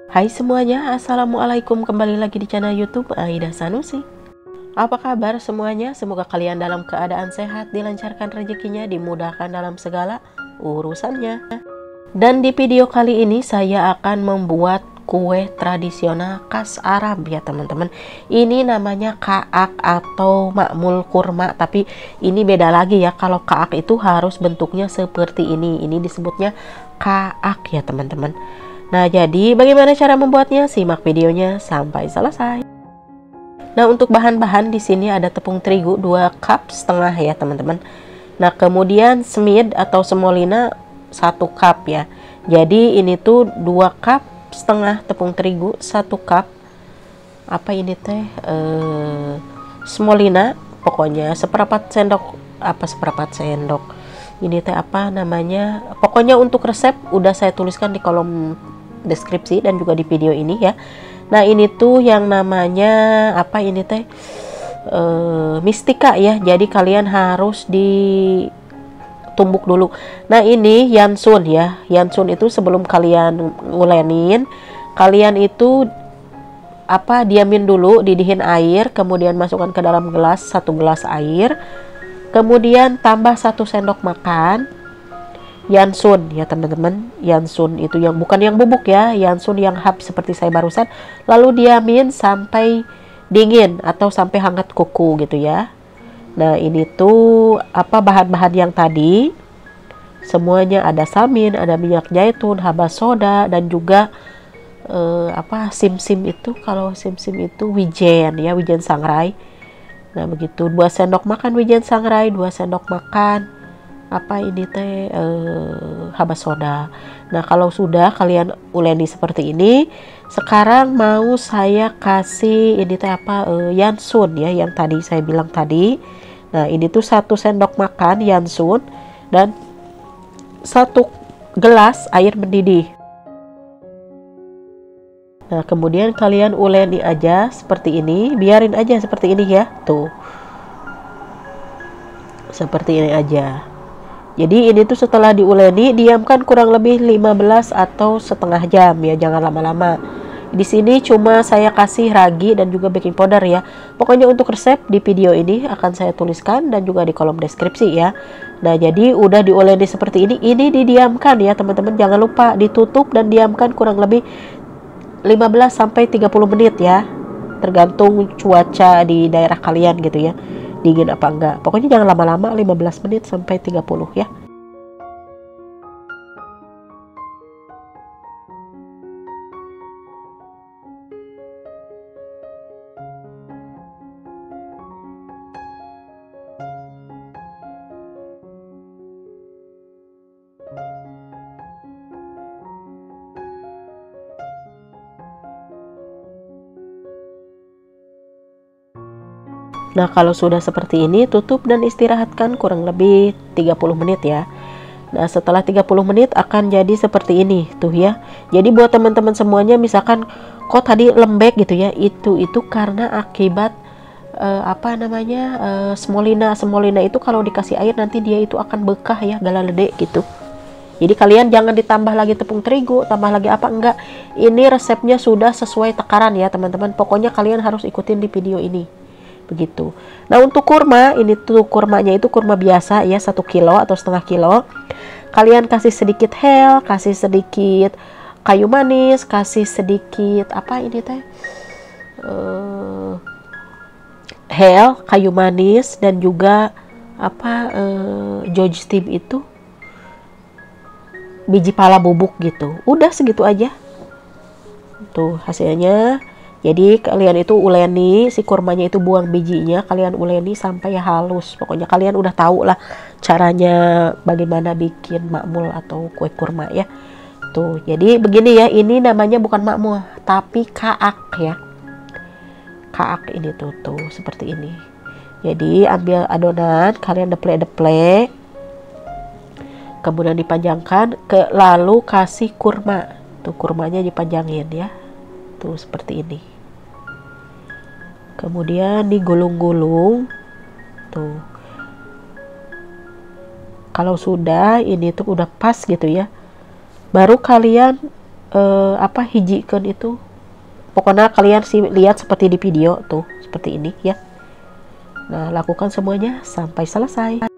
Hai semuanya, assalamualaikum, kembali lagi di channel YouTube Aida Sanusi. Apa kabar semuanya? Semoga kalian dalam keadaan sehat, dilancarkan rezekinya, dimudahkan dalam segala urusannya. Dan di video kali ini saya akan membuat kue tradisional khas Arab ya teman-teman. Ini namanya kaak atau makmul kurma, tapi ini beda lagi ya. Kalau kaak itu harus bentuknya seperti ini disebutnya kaak ya teman-teman. Nah, jadi bagaimana cara membuatnya? Simak videonya sampai selesai. Nah, untuk bahan-bahan di sini ada tepung terigu 2,5 cup ya, teman-teman. Nah, kemudian semid atau semolina 1 cup ya. Jadi ini tuh 2,5 cup tepung terigu, 1 cup apa ini teh? Semolina, pokoknya seperempat sendok. Ini teh apa namanya? Pokoknya untuk resep udah saya tuliskan di kolom deskripsi dan juga di video ini ya. Nah, ini tuh yang namanya apa ini teh? Mistika ya. Jadi kalian harus ditumbuk dulu. Nah, ini yansun ya. Yansun itu sebelum kalian ngulenin, kalian itu diamin dulu, didihin air, kemudian masukkan ke dalam gelas 1 gelas air. Kemudian tambah 1 sendok makan yansun ya teman-teman. Yansun itu yang bukan yang bubuk ya, yansun yang hap seperti saya barusan. Lalu diamin sampai dingin atau sampai hangat kuku gitu ya. Nah, ini tuh bahan-bahan yang tadi semuanya ada samin, ada minyak zaitun, haba soda, dan juga sim-sim itu, kalau sim-sim itu wijen ya, wijen sangrai. Nah, begitu 2 sendok makan wijen sangrai, 2 sendok makan haba soda. Nah, kalau sudah kalian uleni seperti ini, sekarang mau saya kasih ini yansun ya, yang tadi saya bilang tadi. Nah, ini tuh 1 sendok makan yansun dan 1 gelas air mendidih. Nah, kemudian kalian uleni aja seperti ini, biarin aja seperti ini ya, tuh seperti ini aja. Jadi ini tuh setelah diuleni, diamkan kurang lebih 15 atau setengah jam ya, jangan lama-lama. Di sini cuma saya kasih ragi dan juga baking powder ya. Pokoknya untuk resep di video ini akan saya tuliskan dan juga di kolom deskripsi ya. Nah, jadi udah diuleni seperti ini didiamkan ya teman-teman. Jangan lupa ditutup dan diamkan kurang lebih 15 sampai 30 menit ya. Tergantung cuaca di daerah kalian gitu ya, dingin apa enggak. Pokoknya jangan lama-lama, 15 menit sampai 30 ya. Nah, kalau sudah seperti ini, tutup dan istirahatkan kurang lebih 30 menit ya. Nah, setelah 30 menit akan jadi seperti ini tuh ya. Jadi buat teman-teman semuanya, misalkan kok tadi lembek gitu ya, itu karena akibat semolina. Semolina itu kalau dikasih air nanti dia itu akan bekah ya, galalede gitu. Jadi kalian jangan ditambah lagi tepung terigu, tambah lagi apa enggak. Ini resepnya sudah sesuai takaran ya teman-teman. Pokoknya kalian harus ikutin di video ini. Begitu. Nah, untuk kurma, ini tuh kurmanya itu kurma biasa ya, 1 kilo atau setengah kilo. Kalian kasih sedikit hel, kasih sedikit kayu manis, kasih sedikit apa ini teh? Hel, kayu manis, dan juga George Steve itu biji pala bubuk gitu. Udah segitu aja. Tuh hasilnya. Jadi kalian itu uleni si kurmanya, itu buang bijinya, kalian uleni sampai halus. Pokoknya kalian udah tahu lah caranya bagaimana bikin makmul atau kue kurma ya. Tuh, jadi begini ya, ini namanya bukan makmul tapi kaak ya. Kaak ini tuh seperti ini. Jadi ambil adonan, kalian deplek-deplek, kemudian dipanjangkan, lalu kasih kurma. Tuh kurmanya dipanjangin ya. Tuh seperti ini. Kemudian digulung-gulung. Tuh. Kalau sudah ini tuh udah pas gitu ya. Baru kalian hijikan itu. Pokoknya kalian lihat seperti di video tuh, seperti ini ya. Nah, lakukan semuanya sampai selesai.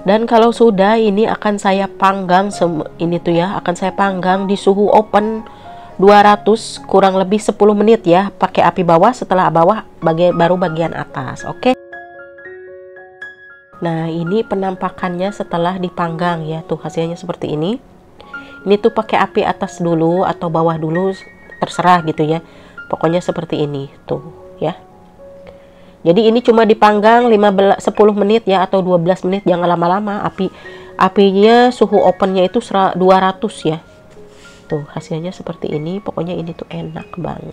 Dan kalau sudah, ini akan saya panggang ini tuh ya, akan saya panggang di suhu open 200 kurang lebih 10 menit ya, pakai api bawah. Setelah bawah baru bagian atas. Oke. Nah, ini penampakannya setelah dipanggang ya, tuh hasilnya seperti ini. Ini tuh pakai api atas dulu atau bawah dulu, terserah gitu ya. Pokoknya seperti ini tuh ya. Jadi ini cuma dipanggang 10 menit ya, atau 12 menit, jangan lama-lama. Apinya suhu opennya itu 200 ya. Tuh hasilnya seperti ini. Pokoknya ini tuh enak banget.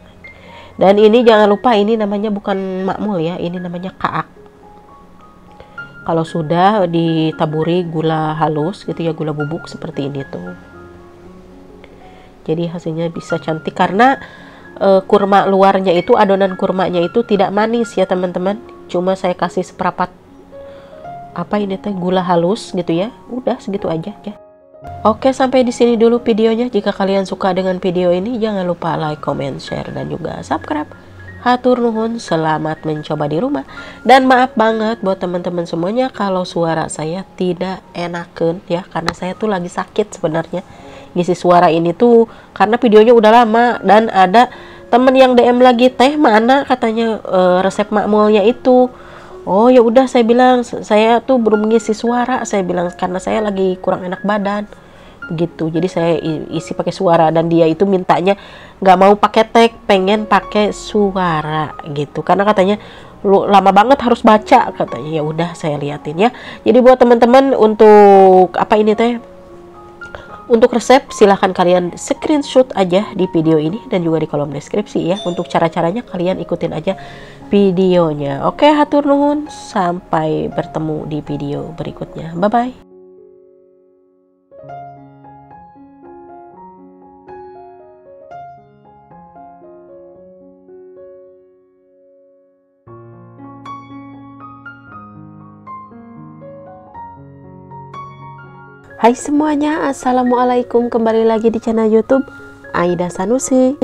Dan ini jangan lupa, ini namanya bukan makmul ya, ini namanya kaak. Kalau sudah ditaburi gula halus gitu ya, gula bubuk seperti ini tuh. Jadi hasilnya bisa cantik karena kurma luarnya itu, adonan kurmanya itu tidak manis ya teman-teman. Cuma saya kasih seperempat gula halus gitu ya. Udah segitu aja ya. Oke, sampai di sini dulu videonya. Jika kalian suka dengan video ini, jangan lupa like, comment, share, dan juga subscribe. Hatur nuhun, selamat mencoba di rumah. Dan maaf banget buat teman-teman semuanya kalau suara saya tidak enakan ya, karena saya tuh lagi sakit sebenarnya. Ngisi suara ini tuh karena videonya udah lama, dan ada temen yang DM lagi, teh mana katanya resep makmulnya itu. Oh ya udah, saya bilang saya tuh belum ngisi suara, saya bilang karena saya lagi kurang enak badan begitu. Jadi saya isi pakai suara, dan dia itu mintanya nggak mau pakai tag, pengen pakai suara gitu, karena katanya lu lama banget harus baca katanya. Ya udah, saya liatin ya. Jadi buat teman-teman, untuk untuk resep silahkan kalian screenshot aja di video ini dan juga di kolom deskripsi ya. Untuk cara-caranya kalian ikutin aja videonya. Oke, hatur nuhun, sampai bertemu di video berikutnya. Bye bye. Hai semuanya, assalamualaikum, kembali lagi di channel YouTube Aida Sanusi.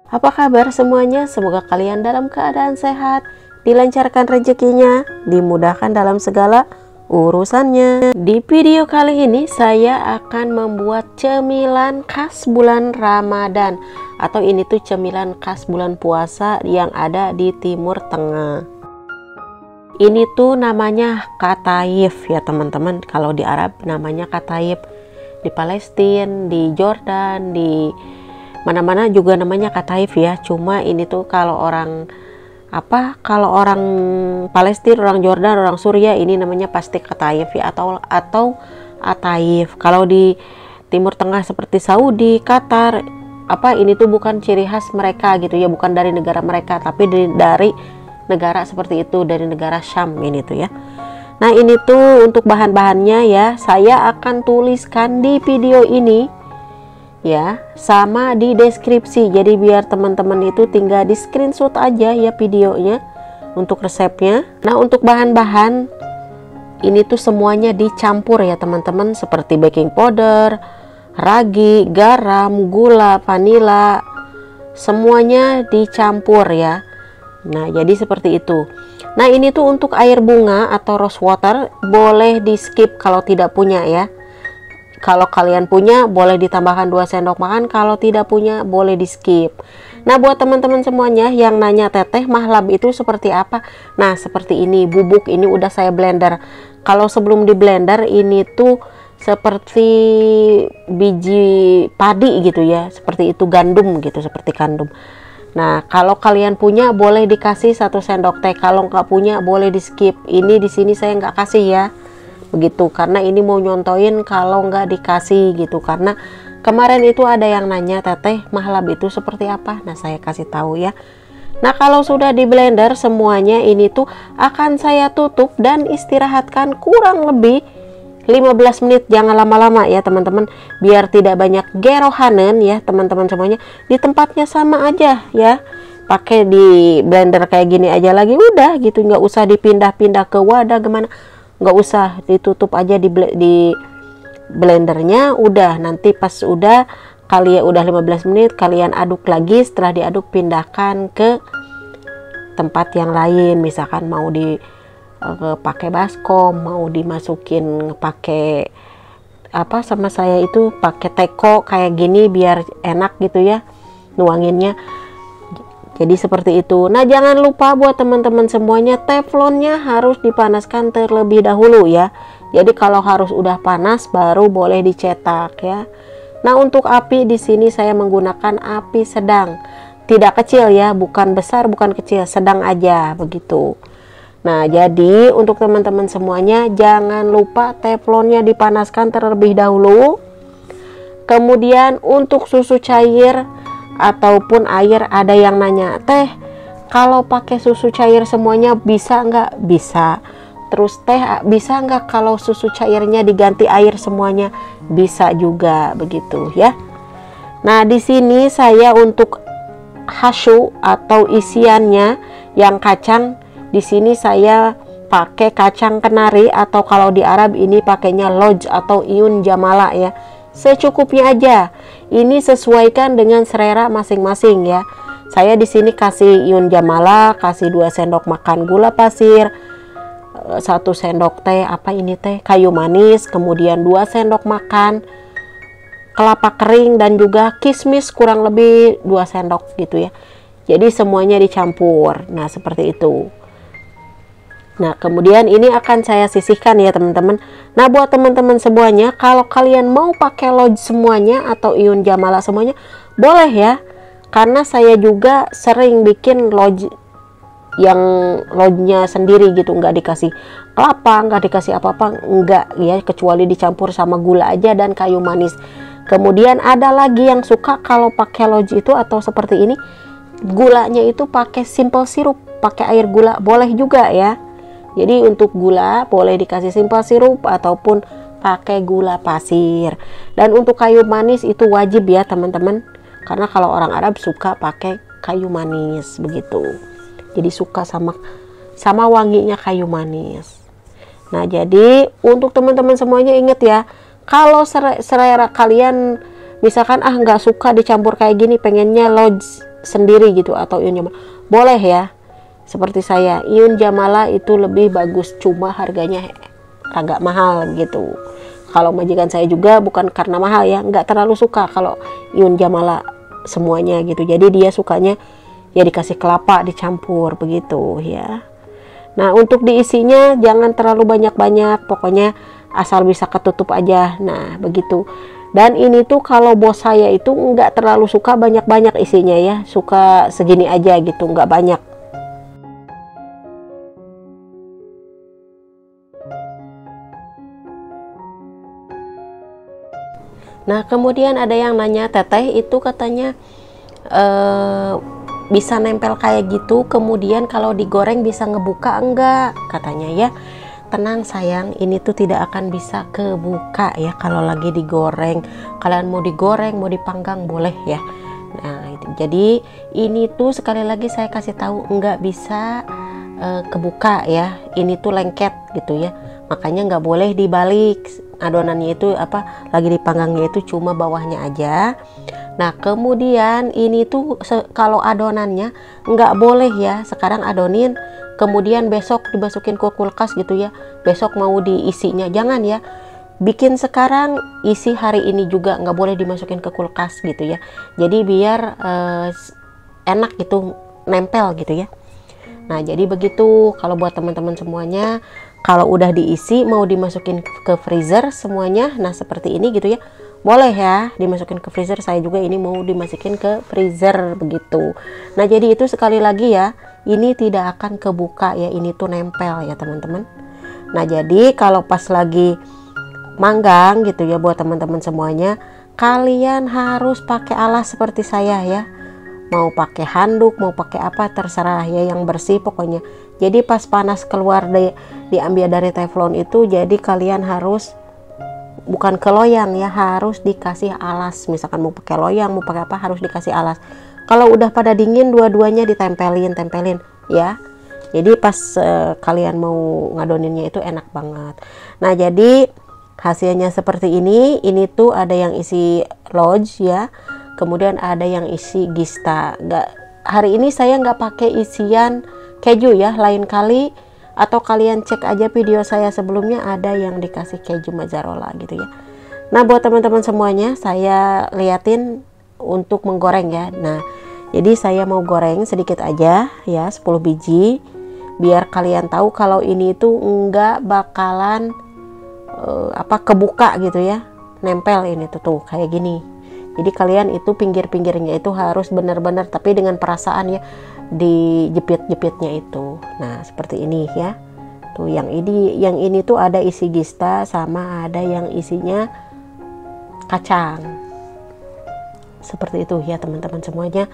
Apa kabar semuanya? Semoga kalian dalam keadaan sehat, dilancarkan rezekinya, dimudahkan dalam segala urusannya. Di video kali ini saya akan membuat cemilan khas bulan Ramadan, atau ini tuh cemilan khas bulan puasa yang ada di Timur Tengah. Ini tuh namanya kataif ya teman-teman. Kalau di Arab namanya kataif, di Palestina, di Jordan, di mana-mana juga namanya kataif ya. Cuma ini tuh kalau orang Palestina, orang Jordan, orang Suriah, ini namanya pasti kataif ya, atau ataif. Kalau di Timur Tengah seperti Saudi, Qatar, ini tuh bukan ciri khas mereka gitu ya, bukan dari negara mereka, tapi dari negara seperti itu, dari negara Syam ini tuh ya. Nah ini tuh untuk bahan-bahannya ya, saya akan tuliskan di video ini ya, sama di deskripsi. Jadi biar teman-teman itu tinggal di screenshot aja ya videonya untuk resepnya. Nah untuk bahan-bahan ini tuh semuanya dicampur ya teman-teman, seperti baking powder, ragi, garam, gula, vanila, semuanya dicampur ya. Nah jadi seperti itu. Nah ini tuh untuk air bunga atau rose water boleh di skip kalau tidak punya ya. Kalau kalian punya boleh ditambahkan 2 sendok makan, kalau tidak punya boleh di skip. Nah buat teman-teman semuanya yang nanya teteh mahlab itu seperti apa, nah seperti ini, bubuk ini udah saya blender. Kalau sebelum di blender ini tuh seperti biji padi gitu ya, seperti itu, gandum gitu, seperti gandum. Nah kalau kalian punya boleh dikasih 1 sendok teh, kalau nggak punya boleh di skip. Ini di sini saya nggak kasih ya, begitu, karena ini mau nyontoin kalau nggak dikasih gitu. Karena kemarin itu ada yang nanya teteh mahlab itu seperti apa, nah saya kasih tahu ya. Nah kalau sudah di blender semuanya ini tuh akan saya tutup dan istirahatkan kurang lebih 15 menit, jangan lama-lama ya teman-teman, biar tidak banyak gerohanen ya teman-teman semuanya. Di tempatnya sama aja ya, pakai di blender kayak gini aja lagi udah gitu, nggak usah dipindah-pindah ke wadah gimana, nggak usah, ditutup aja di blendernya. Udah nanti pas udah kalian udah 15 menit kalian aduk lagi. Setelah diaduk pindahkan ke tempat yang lain, misalkan mau pakai baskom, mau dimasukin pakai sama saya itu pakai teko kayak gini biar enak gitu ya nuanginnya. Jadi seperti itu. Nah jangan lupa buat teman-teman semuanya, teflonnya harus dipanaskan terlebih dahulu ya. Jadi kalau harus udah panas baru boleh dicetak ya. Nah untuk api di sini saya menggunakan api sedang, tidak kecil ya, bukan besar bukan kecil, sedang aja begitu. Nah jadi untuk teman-teman semuanya jangan lupa teflonnya dipanaskan terlebih dahulu. Kemudian untuk susu cair ataupun air, ada yang nanya teh kalau pakai susu cair semuanya bisa nggak? Bisa. Terus teh bisa nggak kalau susu cairnya diganti air semuanya? Bisa juga begitu ya. Nah di sini saya untuk hasyu atau isiannya yang kacang, di sini saya pakai kacang kenari, atau kalau di Arab ini pakainya loj atau iyun jamala ya. Secukupnya aja. Ini sesuaikan dengan selera masing-masing ya. Saya di sini kasih iyun jamala, kasih 2 sendok makan gula pasir, 1 sendok teh kayu manis, kemudian 2 sendok makan kelapa kering dan juga kismis kurang lebih 2 sendok gitu ya. Jadi semuanya dicampur. Nah seperti itu. Nah kemudian ini akan saya sisihkan ya teman-teman. Nah buat teman-teman semuanya, kalau kalian mau pakai loj semuanya atau iyun jamala semuanya boleh ya, karena saya juga sering bikin loj yang lojnya sendiri gitu, nggak dikasih kelapa, nggak dikasih apa-apa, nggak ya, kecuali dicampur sama gula aja dan kayu manis. Kemudian ada lagi yang suka kalau pakai loj itu atau seperti ini, gulanya itu pakai simple sirup, pakai air gula boleh juga ya. Jadi untuk gula boleh dikasih simple sirup ataupun pakai gula pasir. Dan untuk kayu manis itu wajib ya teman-teman, karena kalau orang Arab suka pakai kayu manis begitu. Jadi suka sama wanginya kayu manis. Nah, jadi untuk teman-teman semuanya inget ya, kalau selera kalian misalkan nggak suka dicampur kayak gini, pengennya lodge sendiri gitu atau Iyun Jamala, boleh ya. Seperti saya, Iyun Jamala itu lebih bagus, cuma harganya agak mahal gitu. Kalau majikan saya juga bukan karena mahal ya, nggak terlalu suka kalau Iyun Jamala semuanya gitu. Jadi dia sukanya ya dikasih kelapa dicampur begitu ya. Nah, untuk diisinya jangan terlalu banyak-banyak, pokoknya asal bisa ketutup aja. Nah, begitu. Dan ini tuh kalau bos saya itu nggak terlalu suka banyak-banyak isinya ya, suka segini aja gitu, nggak banyak. Nah, kemudian ada yang nanya, Teteh itu katanya bisa nempel kayak gitu, kemudian kalau digoreng bisa ngebuka enggak, katanya ya. Tenang sayang, ini tuh tidak akan bisa kebuka ya kalau lagi digoreng. Kalian mau digoreng, mau dipanggang boleh ya. Nah, itu. Jadi ini tuh sekali lagi saya kasih tahu enggak bisa kebuka ya. Ini tuh lengket gitu ya. Makanya nggak boleh dibalik adonannya itu lagi dipanggangnya itu cuma bawahnya aja. Nah, kemudian ini tuh kalau adonannya nggak boleh ya sekarang adonin kemudian besok dimasukin ke kulkas gitu ya, besok mau diisinya, jangan ya. Bikin sekarang, isi hari ini juga, nggak boleh dimasukin ke kulkas gitu ya. Jadi biar enak gitu, nempel gitu ya. Nah, jadi begitu kalau buat teman-teman semuanya, kalau udah diisi mau dimasukin ke freezer semuanya, nah seperti ini gitu ya, boleh ya dimasukin ke freezer. Saya juga ini mau dimasukin ke freezer begitu. Nah, jadi itu sekali lagi ya, ini tidak akan kebuka ya, ini tuh nempel ya teman-teman. Nah, jadi kalau pas lagi manggang gitu ya buat teman-teman semuanya, kalian harus pakai alas seperti saya ya. Mau pakai handuk, mau pakai apa terserah ya, yang bersih pokoknya. Jadi pas panas keluar diambil dari teflon itu, jadi kalian harus bukan ke loyang ya, harus dikasih alas. Misalkan mau pakai loyang, mau pakai apa, harus dikasih alas. Kalau udah pada dingin, dua-duanya tempelin ya. Jadi pas kalian mau ngadoninnya itu enak banget. Nah, jadi hasilnya seperti ini. Ini tuh ada yang isi lodge ya, kemudian ada yang isi gista. Hari ini saya nggak pakai isian keju ya, lain kali atau kalian cek aja video saya sebelumnya, ada yang dikasih keju mozzarella gitu ya. Nah, buat teman-teman semuanya, saya liatin untuk menggoreng ya. Nah, jadi saya mau goreng sedikit aja ya, 10 biji, biar kalian tahu kalau ini tuh nggak bakalan kebuka gitu ya, nempel ini tuh kayak gini. Jadi kalian itu pinggir-pinggirnya itu harus benar-benar, tapi dengan perasaan ya, dijepit-jepitnya itu. Nah, seperti ini ya. Tuh yang ini tuh ada isi gista sama ada yang isinya kacang. Seperti itu ya teman-teman semuanya.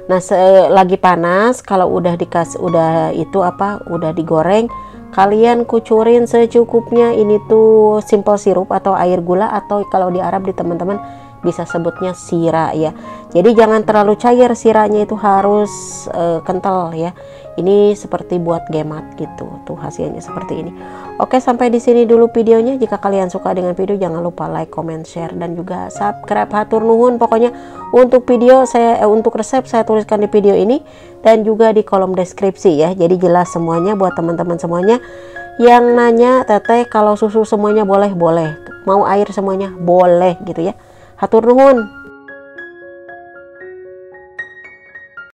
Nah, lagi panas, kalau udah udah digoreng, kalian kucurin secukupnya. Ini tuh simple sirup atau air gula, atau kalau di Arab di teman-teman bisa sebutnya sira ya. Jadi jangan terlalu cair, siranya itu harus kental ya. Ini seperti buat gemat gitu. Tuh hasilnya seperti ini. Oke, sampai di sini dulu videonya. Jika kalian suka dengan video, jangan lupa like, comment, share, dan juga subscribe. Hatur nuhun. Pokoknya untuk video untuk resep saya tuliskan di video ini dan juga di kolom deskripsi ya. Jadi jelas semuanya buat teman-teman semuanya yang nanya, Teteh kalau susu semuanya boleh, mau air semuanya boleh gitu ya. Hatur nuhun.